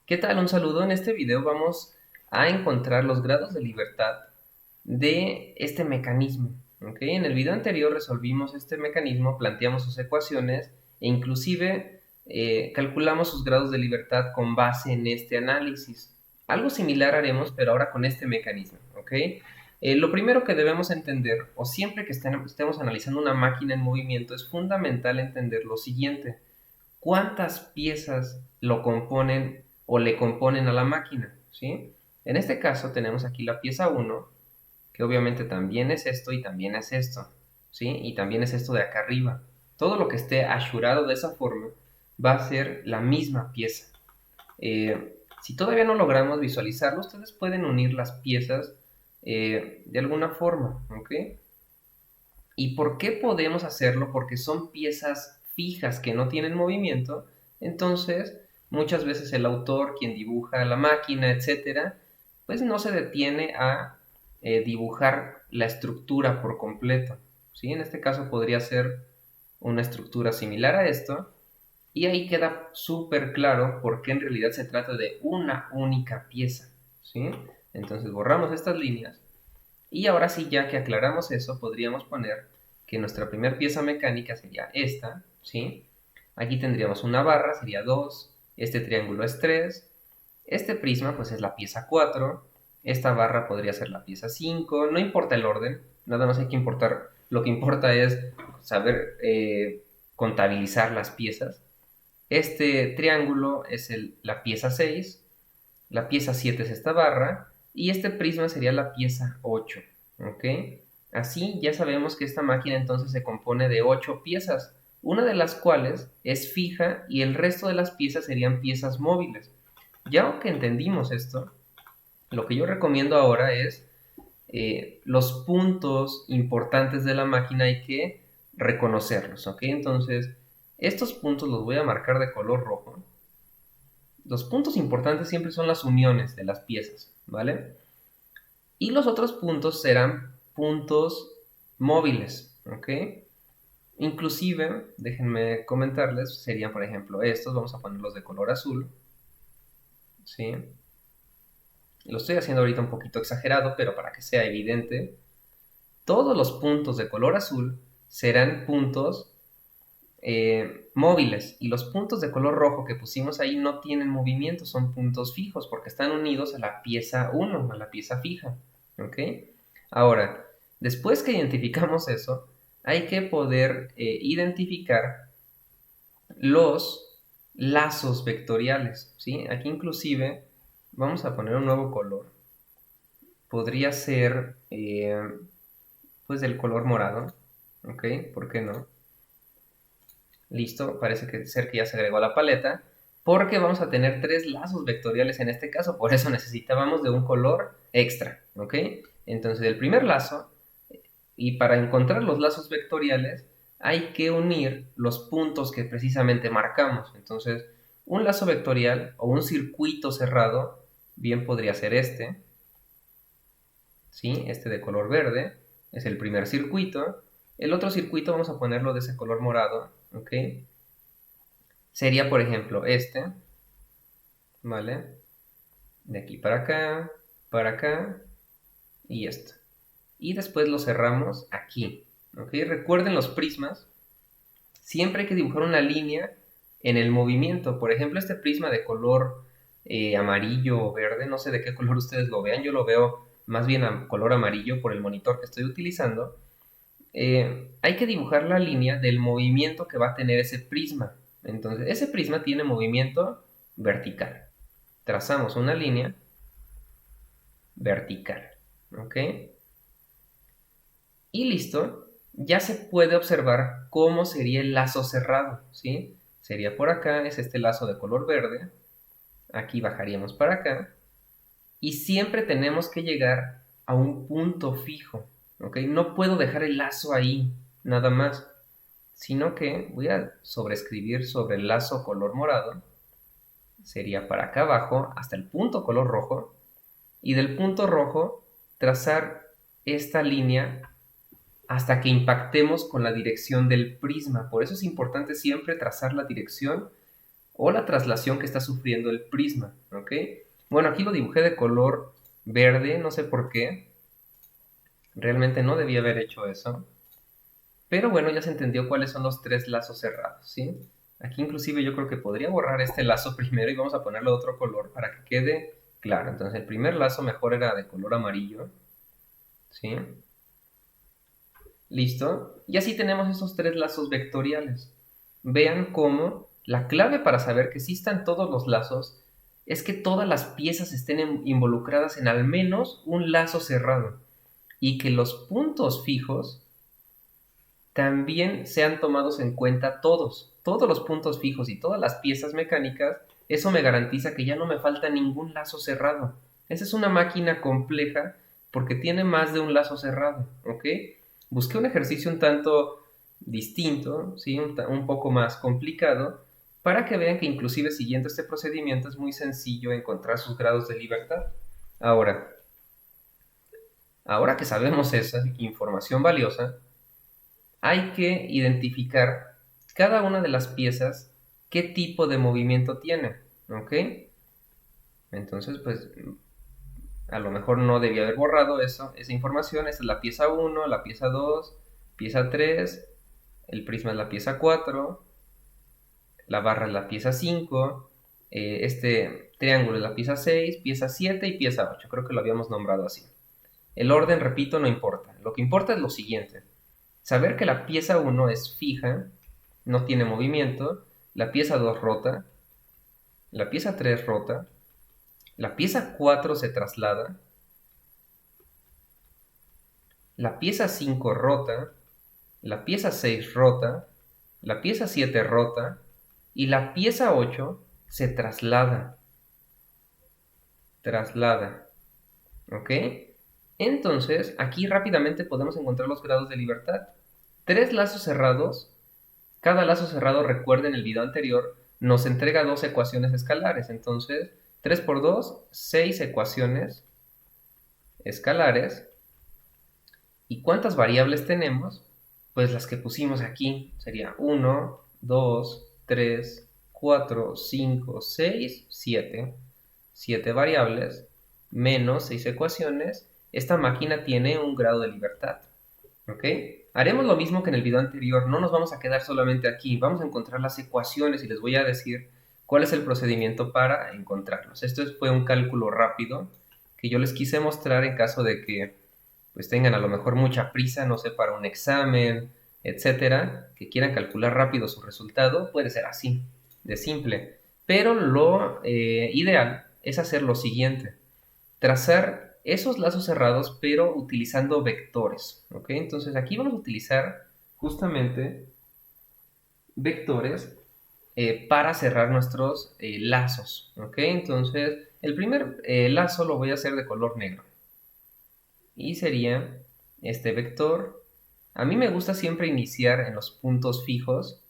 ¿Qué tal? Un saludo. En este video vamos a encontrar los grados de libertad de este mecanismo. ¿Ok? En el video anterior resolvimos este mecanismo, planteamos sus ecuaciones e inclusive calculamos sus grados de libertad con base en este análisis. Algo similar haremos, pero ahora con este mecanismo. ¿Ok? Lo primero que debemos entender, o siempre que estemos analizando una máquina en movimiento, es fundamental entender lo siguiente: cuántas piezas lo componen o le componen a la máquina, ¿sí? En este caso tenemos aquí la pieza 1, que obviamente también es esto y también es esto, ¿sí? Y también es esto de acá arriba. Todo lo que esté ashurado de esa forma va a ser la misma pieza. Si todavía no logramos visualizarlo, ustedes pueden unir las piezas de alguna forma, ¿ok? ¿Y por qué podemos hacerlo? Porque son piezas fijas que no tienen movimiento. Entonces, muchas veces el autor, quien dibuja la máquina, etcétera, pues no se detiene a dibujar la estructura por completo, ¿sí? En este caso podría ser una estructura similar a esto, y ahí queda súper claro por qué en realidad se trata de una única pieza, ¿sí? Entonces borramos estas líneas y ahora sí, ya que aclaramos eso, podríamos poner que nuestra primera pieza mecánica sería esta, ¿sí? Aquí tendríamos una barra, sería 2, este triángulo es 3, este prisma pues es la pieza 4, esta barra podría ser la pieza 5, no importa el orden, nada más hay que importar, lo que importa es saber contabilizar las piezas. Este triángulo es la pieza 6, la pieza 7 es esta barra y este prisma sería la pieza 8, ¿ok? Así ya sabemos que esta máquina entonces se compone de 8 piezas, una de las cuales es fija y el resto de las piezas serían piezas móviles. Ya que entendimos esto, lo que yo recomiendo ahora es los puntos importantes de la máquina hay que reconocerlos, ¿ok? Entonces, estos puntos los voy a marcar de color rojo. Los puntos importantes siempre son las uniones de las piezas, ¿vale? Y los otros puntos serán puntos móviles, ¿ok? Inclusive, déjenme comentarles, serían por ejemplo estos, vamos a ponerlos de color azul, ¿sí? Lo estoy haciendo ahorita un poquito exagerado, pero para que sea evidente, todos los puntos de color azul serán puntos móviles, y los puntos de color rojo que pusimos ahí no tienen movimiento, son puntos fijos porque están unidos a la pieza 1, a la pieza fija, ¿ok? Ahora, después que identificamos eso, hay que poder identificar los lazos vectoriales, ¿sí? Aquí inclusive vamos a poner un nuevo color, podría ser pues del color morado, ¿ok? ¿Por qué no? Listo, parece ser que ya se agregó a la paleta, porque vamos a tener 3 lazos vectoriales en este caso, por eso necesitábamos de un color extra, ¿ok? Entonces el primer lazo, y para encontrar los lazos vectoriales, hay que unir los puntos que precisamente marcamos. Entonces, un lazo vectorial o un circuito cerrado, bien podría ser este, ¿sí? Este de color verde, es el primer circuito. El otro circuito vamos a ponerlo de ese color morado, ¿ok? Sería, por ejemplo, este, ¿vale? De aquí para acá y esto. Y después lo cerramos aquí, ¿ok? Recuerden los prismas, siempre hay que dibujar una línea en el movimiento. Por ejemplo, este prisma de color amarillo o verde, no sé de qué color ustedes lo vean, yo lo veo más bien a color amarillo por el monitor que estoy utilizando. Hay que dibujar la línea del movimiento que va a tener ese prisma. Entonces, ese prisma tiene movimiento vertical. Trazamos una línea vertical, ¿ok? Y listo, ya se puede observar cómo sería el lazo cerrado, ¿sí? Sería por acá, es este lazo de color verde, aquí bajaríamos para acá, y siempre tenemos que llegar a un punto fijo, ¿ok? No puedo dejar el lazo ahí, nada más, sino que voy a sobreescribir sobre el lazo color morado, sería para acá abajo, hasta el punto color rojo, y del punto rojo trazar esta línea hasta que impactemos con la dirección del prisma. Por eso es importante siempre trazar la dirección o la traslación que está sufriendo el prisma, ¿ok? Bueno, aquí lo dibujé de color verde, no sé por qué, realmente no debía haber hecho eso, pero bueno, ya se entendió cuáles son los tres lazos cerrados, ¿sí? Aquí inclusive yo creo que podría borrar este lazo primero y vamos a ponerle otro color para que quede claro. Entonces el primer lazo mejor era de color amarillo, ¿sí? ¿Listo? Y así tenemos esos tres lazos vectoriales. Vean cómo la clave para saber que existan todos los lazos es que todas las piezas estén involucradas en al menos un lazo cerrado y que los puntos fijos también sean tomados en cuenta todos los puntos fijos y todas las piezas mecánicas. Eso me garantiza que ya no me falta ningún lazo cerrado. Esa es una máquina compleja porque tiene más de un lazo cerrado, ¿ok? Busqué un ejercicio un tanto distinto, ¿sí? Un poco más complicado, para que vean que inclusive siguiendo este procedimiento es muy sencillo encontrar sus grados de libertad. Ahora, ahora que sabemos esa información valiosa, hay que identificar cada una de las piezas qué tipo de movimiento tiene, ¿ok? Entonces, pues, a lo mejor no debía haber borrado esa información. Esta es la pieza 1, la pieza 2, pieza 3, el prisma es la pieza 4, la barra es la pieza 5, este triángulo es la pieza 6, pieza 7 y pieza 8. Creo que lo habíamos nombrado así. El orden, repito, no importa. Lo que importa es lo siguiente. Saber que la pieza 1 es fija, no tiene movimiento, la pieza 2 rota, la pieza 3 rota, la pieza 4 se traslada, la pieza 5 rota, la pieza 6 rota, la pieza 7 rota y la pieza 8 se traslada, ¿ok? Entonces, aquí rápidamente podemos encontrar los grados de libertad. Tres lazos cerrados. Cada lazo cerrado, recuerden el video anterior, nos entrega dos ecuaciones escalares. Entonces, 3 por 2, 6 ecuaciones escalares. ¿Y cuántas variables tenemos? Pues las que pusimos aquí. Sería 1, 2, 3, 4, 5, 6, 7. 7 variables menos 6 ecuaciones. Esta máquina tiene un grado de libertad. ¿Ok? Haremos lo mismo que en el video anterior, no nos vamos a quedar solamente aquí, vamos a encontrar las ecuaciones y les voy a decir cuál es el procedimiento para encontrarlos. Esto fue un cálculo rápido que yo les quise mostrar en caso de que pues tengan a lo mejor mucha prisa, no sé, para un examen, etcétera, que quieran calcular rápido su resultado, puede ser así, de simple. Pero lo ideal es hacer lo siguiente, trazar esos lazos cerrados, pero utilizando vectores, ¿ok? Entonces aquí vamos a utilizar justamente vectores para cerrar nuestros lazos, ¿ok? Entonces el primer lazo lo voy a hacer de color negro y sería este vector. A mí me gusta siempre iniciar en los puntos fijos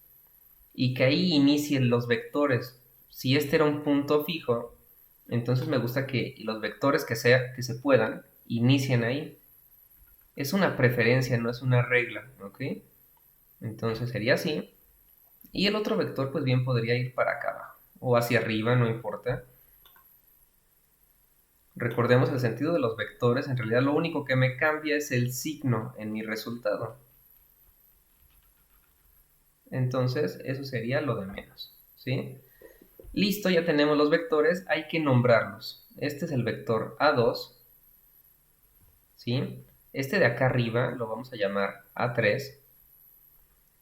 y que ahí inicien los vectores. Si este era un punto fijo, entonces me gusta que los vectores que se puedan inicien ahí. Es una preferencia, no es una regla, ¿ok? Entonces sería así. Y el otro vector pues bien podría ir para acá abajo o hacia arriba, no importa. Recordemos el sentido de los vectores, en realidad lo único que me cambia es el signo en mi resultado. Entonces eso sería lo de menos, ¿sí? Listo, ya tenemos los vectores, hay que nombrarlos. Este es el vector A2, ¿sí? Este de acá arriba lo vamos a llamar A3.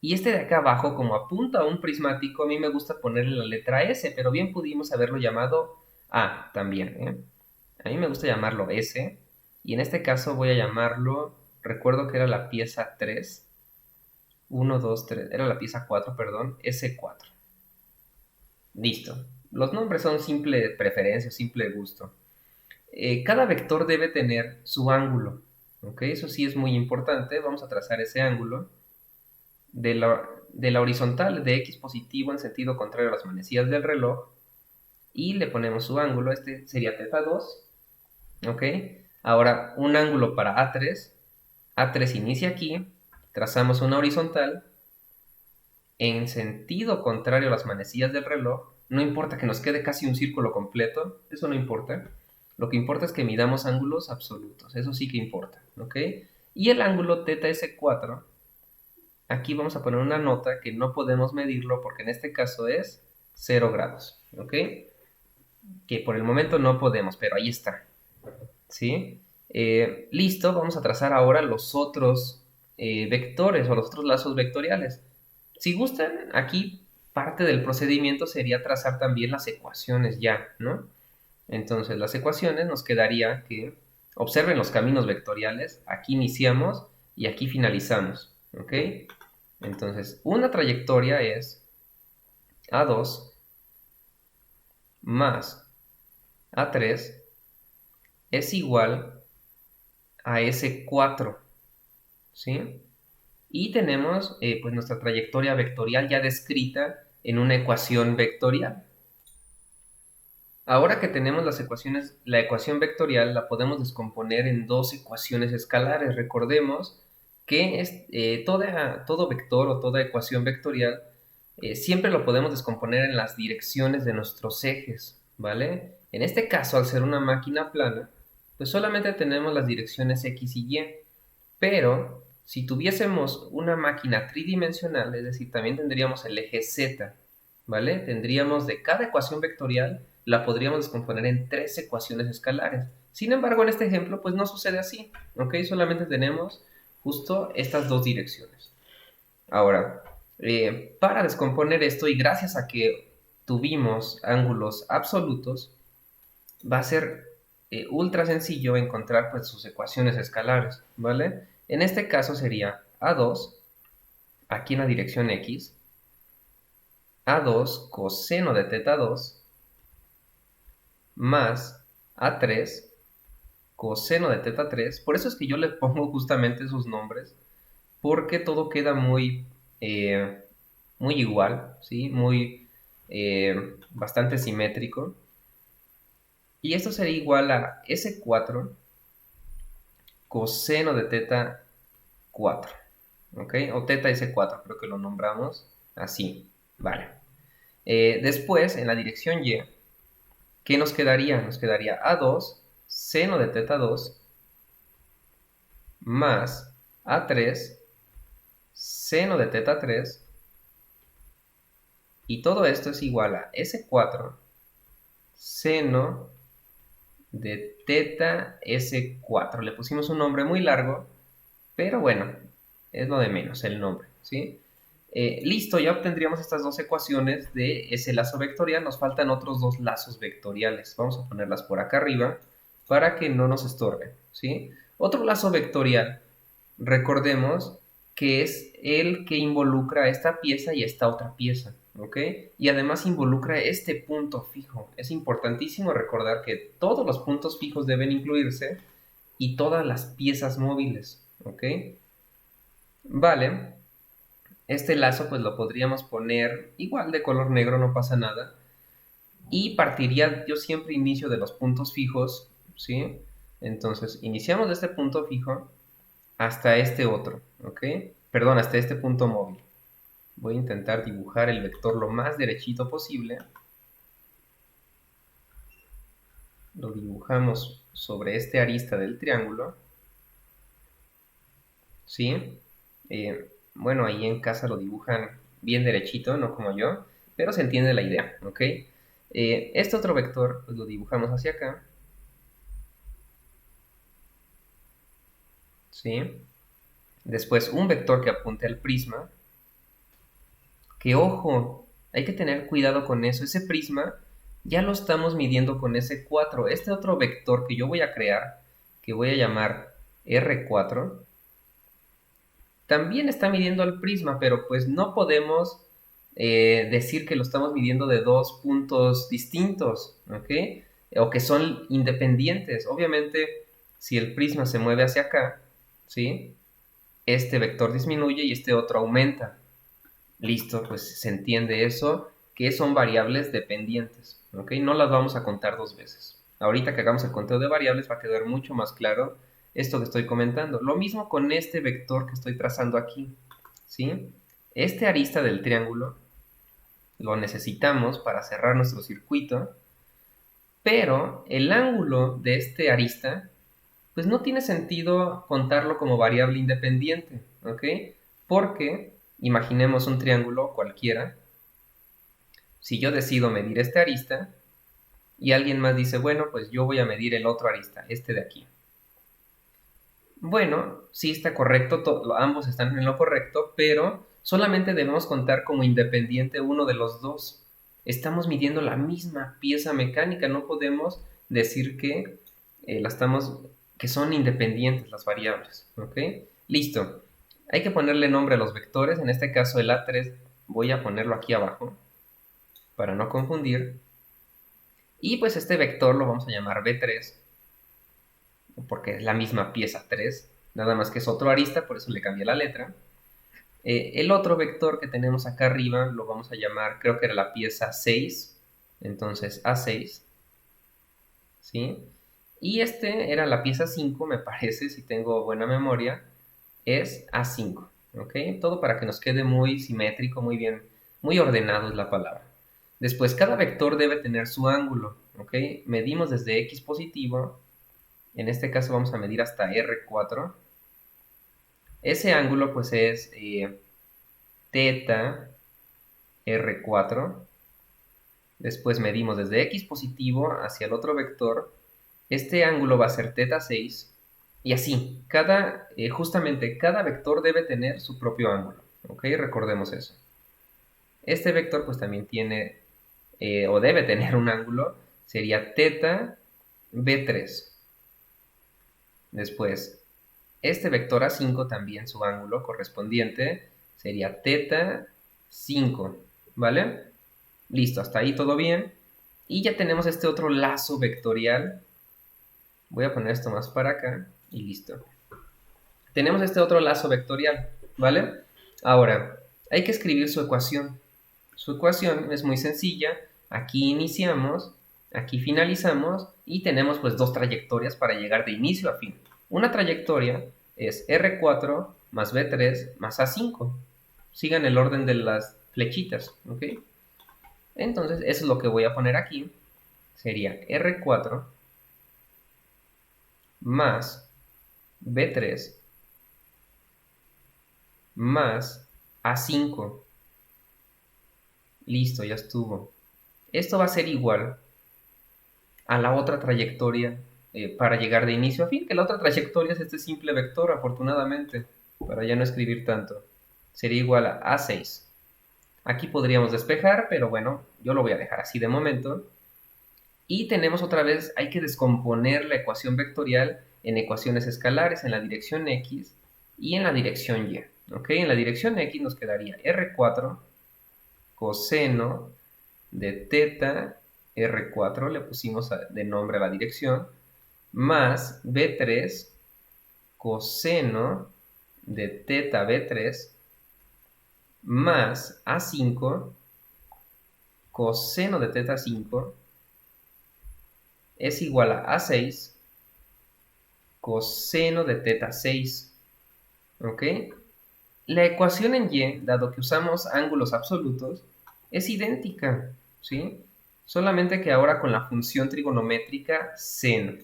Y este de acá abajo, como apunta a un prismático, a mí me gusta ponerle la letra S, pero bien pudimos haberlo llamado A también, ¿eh? A mí me gusta llamarlo S, y en este caso voy a llamarlo, recuerdo que era la pieza 3, 1, 2, 3, era la pieza 4, perdón, S4. Listo. Los nombres son simple preferencia, simple gusto. Cada vector debe tener su ángulo, ¿ok? Eso sí es muy importante. Vamos a trazar ese ángulo de la horizontal de x positivo en sentido contrario a las manecillas del reloj y le ponemos su ángulo. Este sería θ2, ¿ok? Ahora un ángulo para A3. A3 inicia aquí, trazamos una horizontal en sentido contrario a las manecillas del reloj, no importa que nos quede casi un círculo completo, eso no importa. Lo que importa es que midamos ángulos absolutos, eso sí que importa, ¿ok? Y el ángulo θ S4, aquí vamos a poner una nota que no podemos medirlo porque en este caso es 0 grados, ¿ok? Que por el momento no podemos, pero ahí está, ¿sí? Listo, vamos a trazar ahora los otros vectores o los otros lazos vectoriales. Si gustan, aquí parte del procedimiento sería trazar también las ecuaciones ya, ¿no? Entonces, las ecuaciones nos quedaría que, observen los caminos vectoriales, aquí iniciamos y aquí finalizamos, ¿ok? Entonces, una trayectoria es A2 más A3 es igual a S4, ¿sí? Y tenemos pues nuestra trayectoria vectorial ya descrita en una ecuación vectorial. Ahora que tenemos las ecuaciones, la ecuación vectorial la podemos descomponer en dos ecuaciones escalares. Recordemos que todo vector o toda ecuación vectorial siempre lo podemos descomponer en las direcciones de nuestros ejes, ¿vale? En este caso, al ser una máquina plana, pues solamente tenemos las direcciones X y Y, pero si tuviésemos una máquina tridimensional, es decir, también tendríamos el eje Z, ¿vale? Tendríamos de cada ecuación vectorial, la podríamos descomponer en tres ecuaciones escalares. Sin embargo, en este ejemplo, pues no sucede así, ¿ok? Solamente tenemos justo estas dos direcciones. Ahora, para descomponer esto y gracias a que tuvimos ángulos absolutos, va a ser ultra sencillo encontrar pues sus ecuaciones escalares, ¿vale? En este caso sería A2, aquí en la dirección X, A2 coseno de θ2 más A3 coseno de θ3. Por eso es que yo le pongo justamente esos nombres, porque todo queda muy igual, ¿sí? Bastante simétrico. Y esto sería igual a S4 coseno de θ4, ¿ok? O θ S4, creo que lo nombramos así, vale. Después, en la dirección Y, ¿qué nos quedaría? Nos quedaría A2 seno de θ2 más A3 seno de θ3, y todo esto es igual a S4 seno de θ S4. Le pusimos un nombre muy largo, pero bueno, es lo de menos el nombre, ¿sí? Listo, ya obtendríamos estas dos ecuaciones de ese lazo vectorial. Nos faltan otros dos lazos vectoriales. Vamos a ponerlas por acá arriba para que no nos estorben, ¿sí? Otro lazo vectorial, recordemos que es el que involucra esta pieza y esta otra pieza, ¿ok? Y además involucra este punto fijo. Es importantísimo recordar que todos los puntos fijos deben incluirse y todas las piezas móviles, ¿ok? Vale, este lazo pues lo podríamos poner igual de color negro, no pasa nada. Y partiría, yo siempre inicio de los puntos fijos, ¿sí? Entonces, iniciamos de este punto fijo hasta este otro, ¿ok? Perdón, hasta este punto móvil. Voy a intentar dibujar el vector lo más derechito posible. Lo dibujamos sobre este arista del triángulo, ¿sí? Bueno, ahí en casa lo dibujan bien derechito, no como yo, pero se entiende la idea, ¿ok? Este otro vector pues, lo dibujamos hacia acá, ¿sí? Después un vector que apunte al prisma, que ojo, hay que tener cuidado con eso. Ese prisma ya lo estamos midiendo con S4. Este otro vector que yo voy a crear, que voy a llamar R4, también está midiendo al prisma, pero pues no podemos decir que lo estamos midiendo de dos puntos distintos, ¿ok? O que son independientes. Obviamente, si el prisma se mueve hacia acá, ¿sí? Este vector disminuye y este otro aumenta. Listo, pues se entiende eso, que son variables dependientes, ¿ok? No las vamos a contar dos veces. Ahorita que hagamos el conteo de variables va a quedar mucho más claro esto que estoy comentando. Lo mismo con este vector que estoy trazando aquí, ¿sí? Este arista del triángulo lo necesitamos para cerrar nuestro circuito, pero el ángulo de este arista, pues no tiene sentido contarlo como variable independiente, ¿ok? Porque imaginemos un triángulo cualquiera. Si yo decido medir este arista y alguien más dice, bueno, pues yo voy a medir el otro arista, este de aquí. Bueno, sí está correcto, ambos están en lo correcto, pero solamente debemos contar como independiente uno de los dos. Estamos midiendo la misma pieza mecánica, no podemos decir que que son independientes las variables, ¿ok? Listo. Hay que ponerle nombre a los vectores, en este caso el A3 voy a ponerlo aquí abajo para no confundir. Y pues este vector lo vamos a llamar B3 porque es la misma pieza 3, nada más que es otro arista, por eso le cambié la letra. El otro vector que tenemos acá arriba lo vamos a llamar, creo que era la pieza 6, entonces A6, ¿sí? Y este era la pieza 5, me parece, si tengo buena memoria, es A5, ¿ok? Todo para que nos quede muy simétrico, muy bien, muy ordenado es la palabra. Después, cada vector debe tener su ángulo, ¿ok? Medimos desde X positivo, en este caso vamos a medir hasta R4. Ese ángulo pues es teta R4. Después medimos desde X positivo hacia el otro vector. Este ángulo va a ser teta 6. Y así, justamente cada vector debe tener su propio ángulo. ¿Ok? Recordemos eso. Este vector pues también tiene, o debe tener un ángulo. Sería teta B3. Después, este vector A5 también su ángulo correspondiente sería teta 5, ¿vale? Listo, hasta ahí todo bien. Y ya tenemos este otro lazo vectorial. Voy a poner esto más para acá y listo. Tenemos este otro lazo vectorial, ¿vale? Ahora, hay que escribir su ecuación. Su ecuación es muy sencilla. Aquí iniciamos, aquí finalizamos y tenemos pues dos trayectorias para llegar de inicio a fin. Una trayectoria es R4 más B3 más A5. Sigan el orden de las flechitas, ¿ok? Entonces, eso es lo que voy a poner aquí. Sería R4 más B3 más A5. Listo, ya estuvo. Esto va a ser igual a la otra trayectoria para llegar de inicio a fin, que la otra trayectoria es este simple vector, afortunadamente, para ya no escribir tanto. Sería igual a A6. Aquí podríamos despejar, pero bueno, yo lo voy a dejar así de momento. Y tenemos otra vez, hay que descomponer la ecuación vectorial en ecuaciones escalares en la dirección X y en la dirección Y. ¿Ok? En la dirección X nos quedaría R4 coseno de teta R4, le pusimos de nombre a la dirección, más B3 coseno de teta B3 más A5 coseno de teta 5 es igual a A6 coseno de teta 6. ¿Ok? La ecuación en Y, dado que usamos ángulos absolutos, es idéntica, ¿sí? Solamente que ahora con la función trigonométrica seno.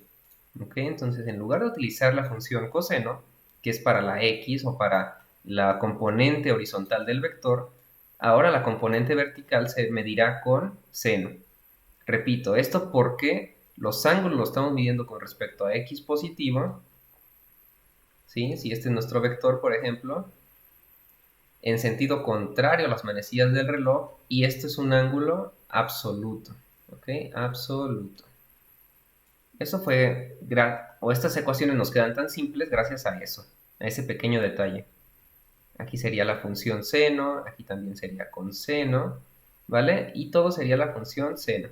¿Ok? Entonces, en lugar de utilizar la función coseno, que es para la X o para la componente horizontal del vector, ahora la componente vertical se medirá con seno. Repito, esto porque los ángulos los estamos midiendo con respecto a X positivo, ¿sí? Si este es nuestro vector, por ejemplo, en sentido contrario a las manecillas del reloj, y esto es un ángulo absoluto, ¿ok? Absoluto. Eso fue, o estas ecuaciones nos quedan tan simples gracias a eso, a ese pequeño detalle. Aquí sería la función seno, aquí también sería coseno, ¿vale? Y todo sería la función seno,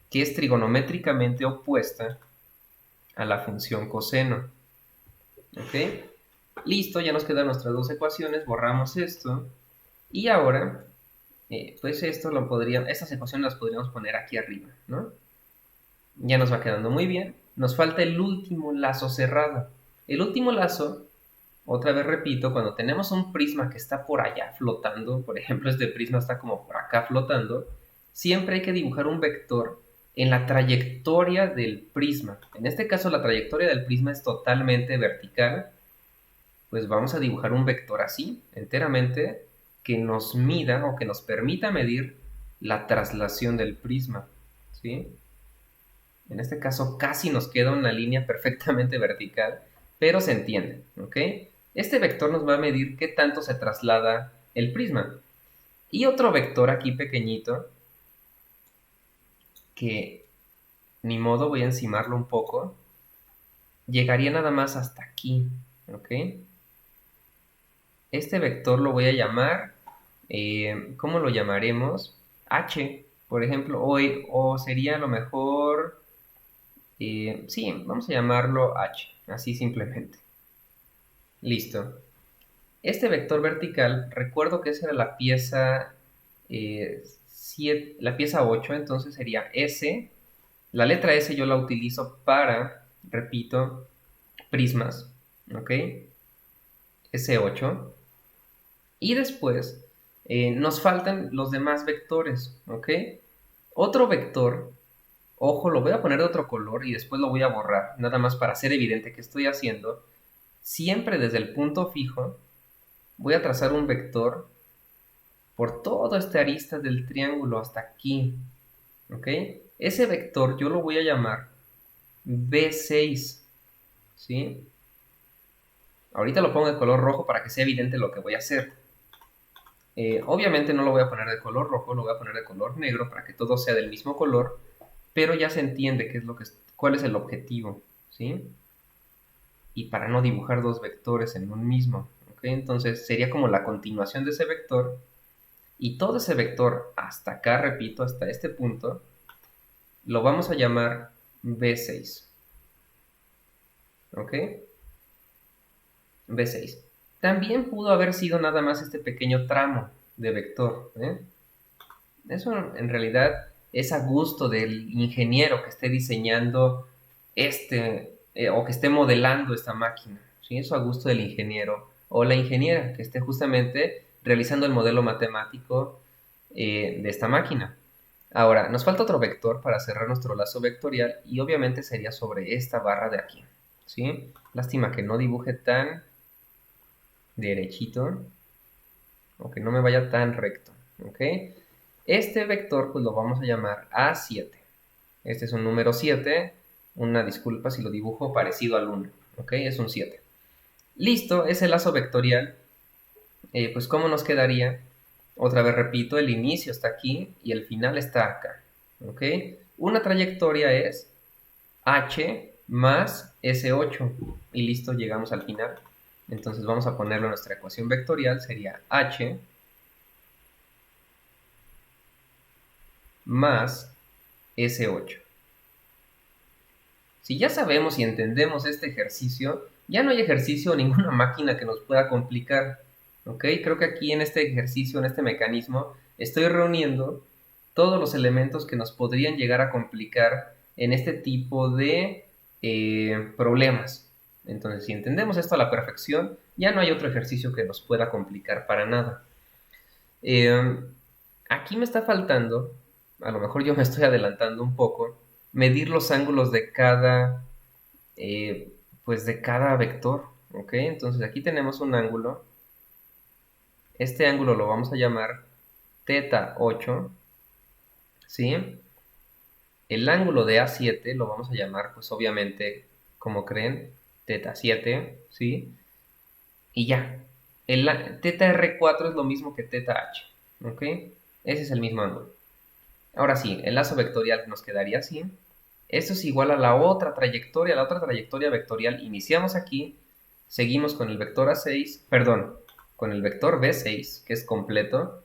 que es trigonométricamente opuesta a la función coseno, ¿ok? Listo, ya nos quedan nuestras dos ecuaciones, borramos esto, y ahora, pues estas ecuaciones las podríamos poner aquí arriba, ¿no? Ya nos va quedando muy bien. Nos falta el último lazo cerrado. El último lazo Otra vez repito, cuando tenemos un prisma que está por allá flotando, por ejemplo, este prisma está como por acá flotando, siempre hay que dibujar un vector en la trayectoria del prisma. En este caso, la trayectoria del prisma es totalmente vertical, pues vamos a dibujar un vector así, enteramente, que nos mida o que nos permita medir la traslación del prisma, ¿sí? En este caso casi nos queda una línea perfectamente vertical, pero se entiende, ¿ok? Este vector nos va a medir qué tanto se traslada el prisma. Y otro vector aquí pequeñito, que ni modo voy a encimarlo un poco, llegaría nada más hasta aquí, ¿ok? Este vector lo voy a llamar, ¿cómo lo llamaremos? H, por ejemplo, o sería a lo mejor, sí, vamos a llamarlo H, así simplemente. Listo. Este vector vertical, recuerdo que esa era la pieza, la pieza 8, entonces sería S. La letra S yo la utilizo para, repito, prismas, ¿ok? S8. Y después nos faltan los demás vectores, ¿ok? Otro vector, ojo, lo voy a poner de otro color y después lo voy a borrar, nada más para hacer evidente que estoy haciendo. Siempre desde el punto fijo voy a trazar un vector por toda esta arista del triángulo hasta aquí, ¿ok? Ese vector yo lo voy a llamar B6, ¿sí? Ahorita lo pongo de color rojo para que sea evidente lo que voy a hacer. Obviamente no lo voy a poner de color rojo, lo voy a poner de color negro para que todo sea del mismo color, pero ya se entiende qué es cuál es el objetivo, ¿sí? Y para no dibujar dos vectores en un mismo, ¿ok? Entonces sería como la continuación de ese vector, y todo ese vector hasta acá, repito, hasta este punto, lo vamos a llamar B6, ¿ok? B6. También pudo haber sido nada más este pequeño tramo de vector, ¿eh? Eso en realidad es a gusto del ingeniero que esté diseñando o que esté modelando esta máquina, ¿sí? Eso a gusto del ingeniero o la ingeniera que esté justamente realizando el modelo matemático de esta máquina. Ahora, nos falta otro vector para cerrar nuestro lazo vectorial y obviamente sería sobre esta barra de aquí, ¿sí? Lástima que no dibuje tan derechito o que no me vaya tan recto, ¿ok? Este vector pues lo vamos a llamar A7. Este es un número 7, una disculpa si lo dibujo parecido al 1, ¿ok? Es un 7. Listo, ese lazo vectorial, pues ¿cómo nos quedaría? Otra vez repito, el inicio está aquí y el final está acá, ¿ok? Una trayectoria es H más S8 y listo, llegamos al final. Entonces vamos a ponerlo en nuestra ecuación vectorial, sería H más S8. Si ya sabemos y entendemos este ejercicio, ya no hay ejercicio o ninguna máquina que nos pueda complicar, ¿ok? Creo que aquí en este ejercicio, en este mecanismo, estoy reuniendo todos los elementos que nos podrían llegar a complicar en este tipo de problemas. Entonces, si entendemos esto a la perfección, ya no hay otro ejercicio que nos pueda complicar para nada. Aquí me está faltando, a lo mejor yo me estoy adelantando un poco, medir los ángulos de eh, pues de cada vector, ¿ok? Entonces aquí tenemos un ángulo, este ángulo lo vamos a llamar θ 8, ¿sí? El ángulo de A7 lo vamos a llamar, pues obviamente, como creen, θ7, ¿sí? Y ya, el θr4 es lo mismo que θh, ¿ok? Ese es el mismo ángulo. Ahora sí, el lazo vectorial nos quedaría así. Esto es igual a la otra trayectoria vectorial. Iniciamos aquí, seguimos con el vector A6, perdón, con el vector B6, que es completo,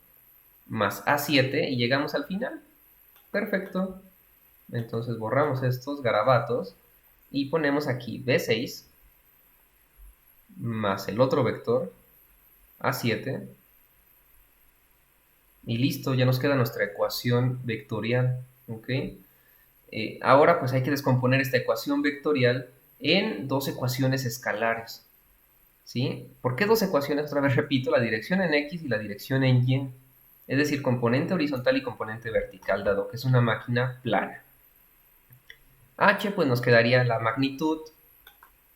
más A7 y llegamos al final. Perfecto. Entonces borramos estos garabatos y ponemos aquí B6 más el otro vector A7 y listo, ya nos queda nuestra ecuación vectorial, ¿ok? Ahora pues hay que descomponer esta ecuación vectorial en dos ecuaciones escalares. ¿sí? ¿Por qué dos ecuaciones? Otra vez repito, la dirección en X y la dirección en Y. Es decir, componente horizontal y componente vertical, dado que es una máquina plana. H, pues nos quedaría la magnitud,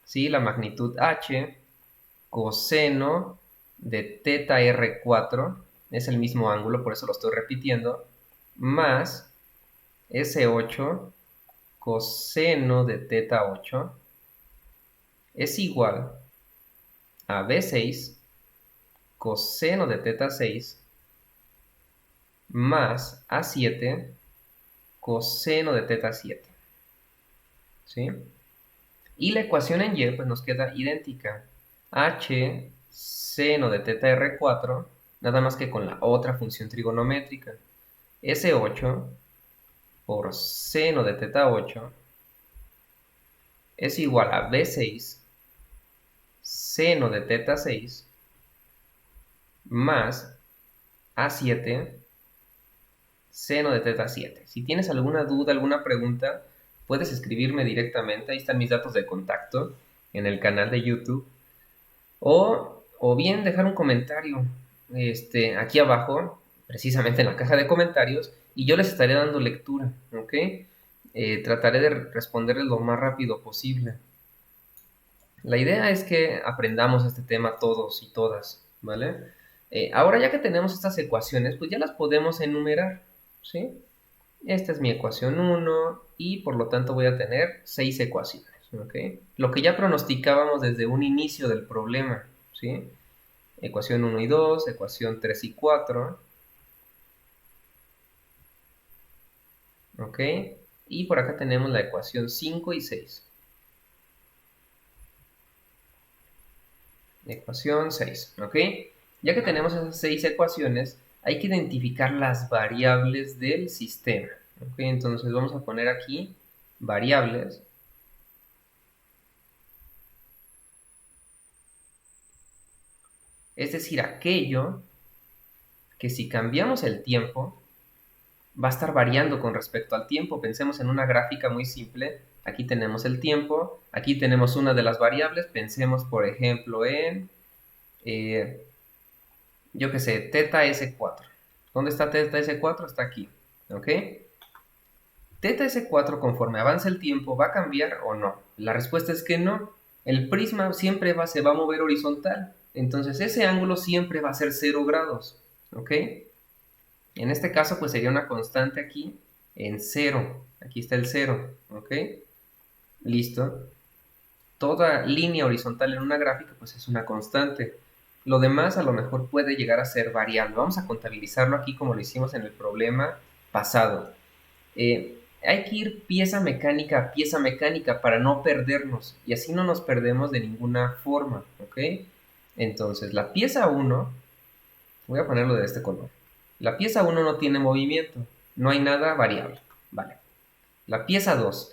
¿sí? La magnitud H, coseno de teta R4, es el mismo ángulo, por eso lo estoy repitiendo, más S8, coseno de teta 8, es igual a B6, coseno de teta 6, más A7, coseno de teta 7, ¿sí? Y la ecuación en Y pues nos queda idéntica. H seno de teta R4, nada más que con la otra función trigonométrica. S8 por seno de teta 8 es igual a B6 seno de teta 6 más A7 seno de teta 7. Si tienes alguna duda, alguna pregunta, puedes escribirme directamente. Ahí están mis datos de contacto en el canal de YouTube. O bien dejar un comentario aquí abajo, precisamente en la caja de comentarios, y yo les estaré dando lectura, ¿ok? Trataré de responderles lo más rápido posible. La idea es que aprendamos este tema todos y todas, ¿vale? Ahora ya que tenemos estas ecuaciones, pues ya las podemos enumerar, ¿sí? Esta es mi ecuación 1 y por lo tanto voy a tener 6 ecuaciones, ¿ok? Lo que ya pronosticábamos desde un inicio del problema, ¿sí? Ecuación 1 y 2, ecuación 3 y 4, ¿ok? Y por acá tenemos la ecuación 5 y 6. Ecuación 6, ¿ok? Ya que tenemos esas 6 ecuaciones, hay que identificar las variables del sistema, ¿ok? Entonces vamos a poner aquí variables. Es decir, aquello que si cambiamos el tiempo, va a estar variando con respecto al tiempo. Pensemos en una gráfica muy simple. Aquí tenemos el tiempo, aquí tenemos una de las variables. Pensemos, por ejemplo, en, yo qué sé, teta S4. ¿Dónde está teta S4? Está aquí, ¿ok? Teta S4, conforme avance el tiempo, ¿va a cambiar o no? La respuesta es que no. El prisma siempre se va a mover horizontal. Entonces ese ángulo siempre va a ser 0 grados, ¿ok? En este caso, pues sería una constante aquí en 0. Aquí está el 0, ¿ok? Listo. Toda línea horizontal en una gráfica, pues es una constante. Lo demás a lo mejor puede llegar a ser variable. Vamos a contabilizarlo aquí como lo hicimos en el problema pasado. Hay que ir pieza mecánica a pieza mecánica para no perdernos. Y así no nos perdemos de ninguna forma, ¿ok? Entonces, la pieza 1, voy a ponerlo de este color. La pieza 1 no tiene movimiento, no hay nada variable, vale. La pieza 2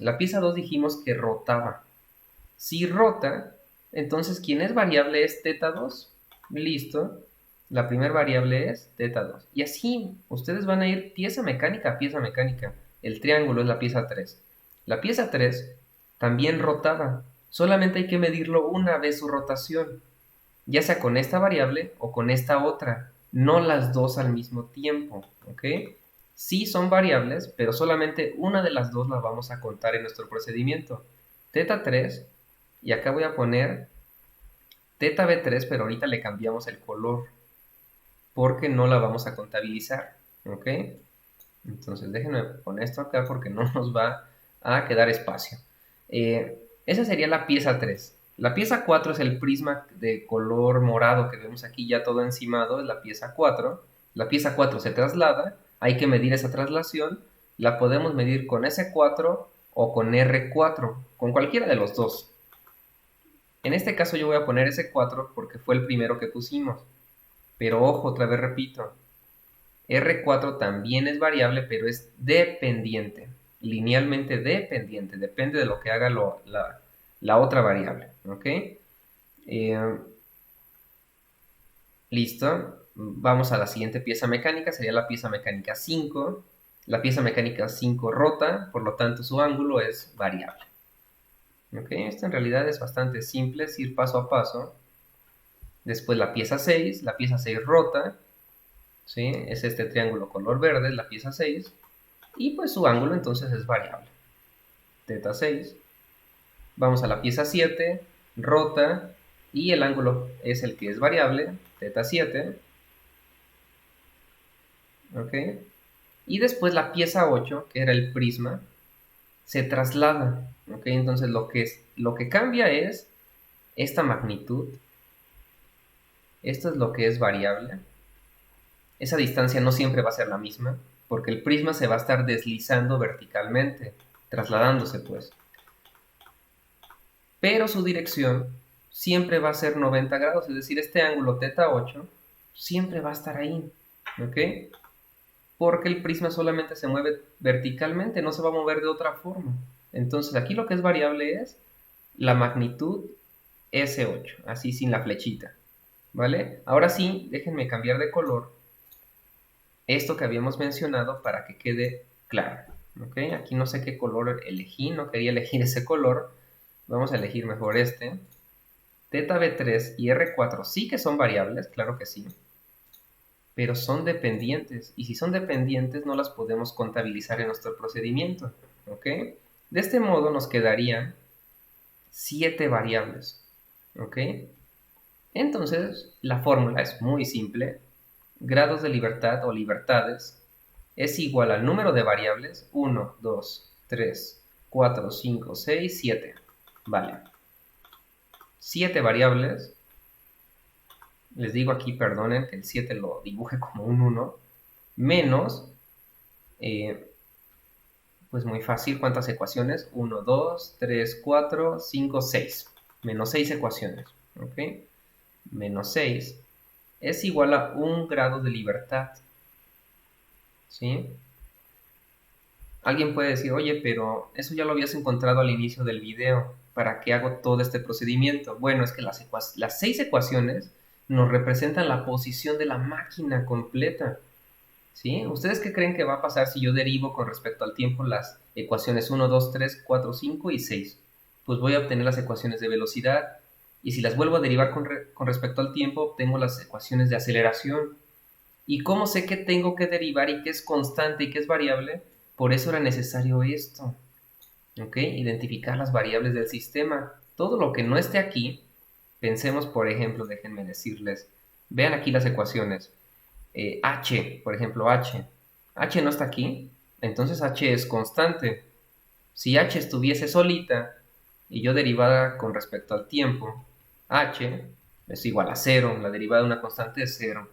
dijimos que rotaba. Si rota, entonces ¿quién es variable? Es teta 2. Listo. La primera variable es teta 2. Y así ustedes van a ir pieza mecánica a pieza mecánica. El triángulo es la pieza 3. La pieza 3 también rotaba. Solamente hay que medirlo una vez su rotación, ya sea con esta variable o con esta otra, no las dos al mismo tiempo, ¿ok? Sí son variables, pero solamente una de las dos la vamos a contar en nuestro procedimiento. Teta 3, y acá voy a poner teta B3, pero ahorita le cambiamos el color, porque no la vamos a contabilizar, ¿ok? Entonces déjenme poner esto acá porque no nos va a quedar espacio. Esa sería la pieza 3. La pieza 4 es el prisma de color morado que vemos aquí ya todo encimado, es la pieza 4. La pieza 4 se traslada, hay que medir esa traslación, la podemos medir con S4 o con R4, con cualquiera de los dos. En este caso yo voy a poner S4 porque fue el primero que pusimos, pero ojo, otra vez repito, R4 también es variable, pero es dependiente, linealmente dependiente, depende de lo que haga la otra variable, ¿ok? Listo, vamos a la siguiente pieza mecánica, sería la pieza mecánica 5. La pieza mecánica 5 rota, por lo tanto su ángulo es variable. ¿Ok? Esto en realidad es bastante simple, es ir paso a paso. Después la pieza 6 rota, ¿sí? Es este triángulo color verde, es la pieza 6. Y pues su ángulo entonces es variable. Teta 6. Vamos a la pieza 7, rota, y el ángulo es el que es variable, teta 7. ¿Ok? Y después la pieza 8, que era el prisma, se traslada. ¿Ok? Entonces lo que cambia es esta magnitud. Esto es lo que es variable. Esa distancia no siempre va a ser la misma, porque el prisma se va a estar deslizando verticalmente, trasladándose pues. Pero su dirección siempre va a ser 90 grados, es decir, este ángulo teta 8 siempre va a estar ahí, ¿ok? Porque el prisma solamente se mueve verticalmente, no se va a mover de otra forma. Entonces aquí lo que es variable es la magnitud S8, así sin la flechita, ¿vale? Ahora sí, déjenme cambiar de color esto que habíamos mencionado para que quede claro, ¿ok? Aquí no sé qué color elegí, no quería elegir ese color, vamos a elegir mejor este. Teta B3 y R4 sí que son variables, claro que sí, pero son dependientes, y si son dependientes no las podemos contabilizar en nuestro procedimiento, ¿ok? De este modo nos quedarían 7 variables, ¿ok? Entonces, la fórmula es muy simple. Grados de libertad o libertades es igual al número de variables 1, 2, 3, 4, 5, 6, 7. Vale. 7 variables. Les digo aquí, perdonen, que el 7 lo dibuje como un 1. Menos, pues muy fácil, ¿cuántas ecuaciones? 1, 2, 3, 4, 5, 6. Menos 6 ecuaciones, ¿ok? Menos 6 es igual a 1 grado de libertad, ¿sí? Alguien puede decir, oye, pero eso ya lo habías encontrado al inicio del video, ¿para qué hago todo este procedimiento? Bueno, es que las 6 ecuaciones nos representan la posición de la máquina completa, ¿sí? ¿Ustedes qué creen que va a pasar si yo derivo con respecto al tiempo las ecuaciones 1, 2, 3, 4, 5 y 6? Pues voy a obtener las ecuaciones de velocidad, y si las vuelvo a derivar con respecto al tiempo, obtengo las ecuaciones de aceleración. ¿Y cómo sé qué tengo que derivar y qué es constante y qué es variable? Por eso era necesario esto, ¿ok? Identificar las variables del sistema. Todo lo que no esté aquí, pensemos, por ejemplo, déjenme decirles, vean aquí las ecuaciones. H, por ejemplo, H. H no está aquí, entonces H es constante. Si H estuviese solita y yo derivara con respecto al tiempo, H es igual a 0, la derivada de una constante es 0.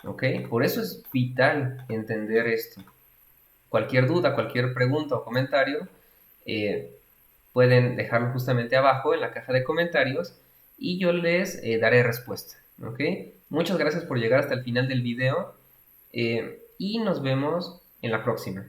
¿Ok? Por eso es vital entender esto. Cualquier duda, cualquier pregunta o comentario, pueden dejarlo justamente abajo en la caja de comentarios y yo les daré respuesta. ¿Ok? Muchas gracias por llegar hasta el final del video y nos vemos en la próxima.